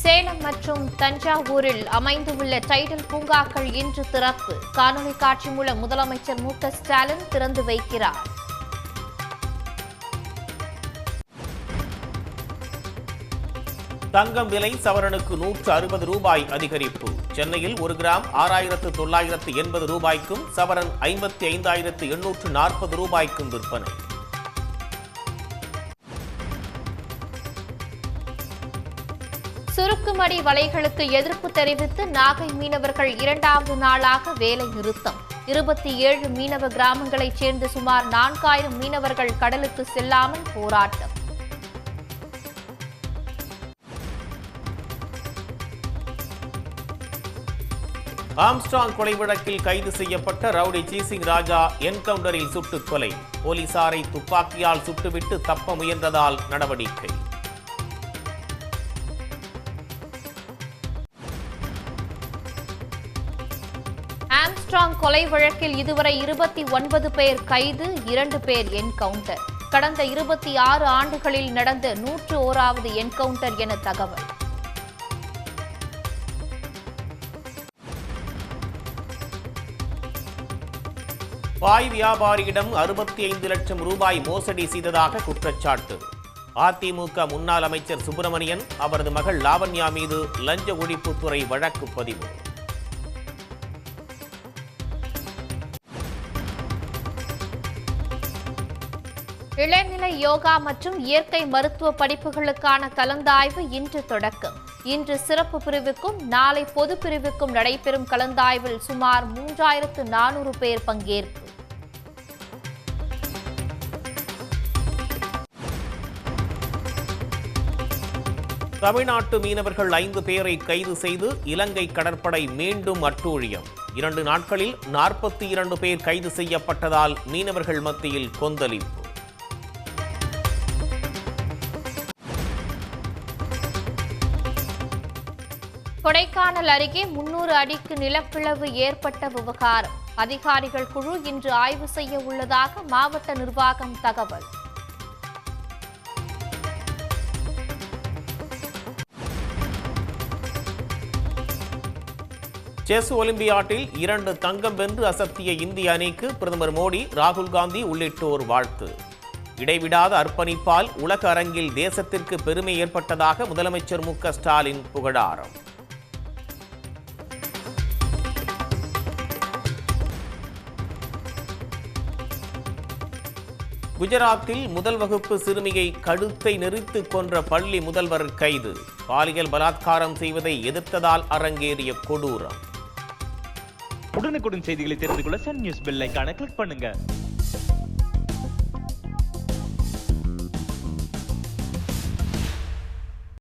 சேலம் மற்றும் தஞ்சாவூரில் அமைந்துள்ள டைடல் பூங்காக்கள் இன்று திறப்பு. காணொலி காட்சி மூலம் முதலமைச்சர் மு.க.ஸ்டாலின் திறந்து வைக்கிறார். தங்கம் விலை சவரனுக்கு 160 ரூபாய் அதிகரிப்பு. சென்னையில் 1 கிராம் 6,980 ரூபாய்க்கும் சவரன் 55,840 ரூபாய்க்கும் விற்பனை. சுருக்குமடி வலைகளுக்கு எதிர்ப்பு தெரிவித்து நாகை மீனவர்கள் 2வது நாளாக வேலை நிறுத்தம். 27 மீனவ கிராமங்களைச் சேர்ந்த சுமார் 4000 மீனவர்கள் கடலுக்கு செல்லாமல் போராட்டம். ஆம்ஸ்ட்ராங் கொலை வழக்கில் கைது செய்யப்பட்ட ரவுடி சீசிங் ராஜா என்கவுண்டரில் சுட்டுக் கொலை. போலீசாரை துப்பாக்கியால் சுட்டுவிட்டு தப்ப முயன்றதால் நடவடிக்கை. ஆம்ஸ்ட்ராங் கொலை வழக்கில் இதுவரை 29 பேர் கைது, 2 பேர் என்கவுண்டர். கடந்த 26 ஆண்டுகளில் நடந்த 101வது என்கவுண்டர் என தகவல். பாய் வியாபாரியிடம் 65 லட்சம் ரூபாய் மோசடி செய்ததாக குற்றச்சாட்டு. அதிமுக முன்னாள் அமைச்சர் சுப்பிரமணியன், அவரது மகள் லாவண்யா மீது லஞ்ச ஒழிப்புத்துறை வழக்கு பதிவு. இளநிலை யோகா மற்றும் இயற்கை மருத்துவ படிப்புகளுக்கான கலந்தாய்வு இன்று தொடக்கம். இன்று சிறப்பு பிரிவுக்கும் நாளை பொது பிரிவுக்கும் நடைபெறும் கலந்தாய்வில் சுமார் 3400 பேர் பங்கேற்பு. தமிழ்நாட்டு மீனவர்கள் 5 பேரை கைது செய்து இலங்கை கடற்படை மீண்டும் அட்டூழியம். 2 நாட்களில் 42 பேர் கைது செய்யப்பட்டதால் மீனவர்கள் மத்தியில் கொந்தளிப்பு. கொடைக்கானல் அருகே 300 அடிக்கு நிலப்பிளவு ஏற்பட்ட விவகாரம். அதிகாரிகள் குழு இன்று ஆய்வு செய்ய உள்ளதாக மாவட்ட நிர்வாகம் தகவல். செஸ் ஒலிம்பியாட்டில் 2 தங்கம் வென்று அசத்திய இந்திய அணிக்கு பிரதமர் மோடி, ராகுல் காந்தி உள்ளிட்டோர் வாழ்த்து. இடைவிடாத அர்ப்பணிப்பால் உலக அரங்கில் தேசத்திற்கு பெருமை ஏற்பட்டதாக முதலமைச்சர் மு.க.ஸ்டாலின் புகழாரம். குஜராத்தில் முதல் வகுப்பு சிறுமியை கழுத்தை நெரித்து கொன்ற பள்ளி முதல்வர் கைது. பாலியல் பலாத்காரம் செய்வதை எதிர்த்ததால் அரங்கேறிய கொடூரம். உடனுக்குடன் செய்திகளை தெரிந்து கொள்ள சன் நியூஸ் பெல் ஐகானை கிளிக் பண்ணுங்க.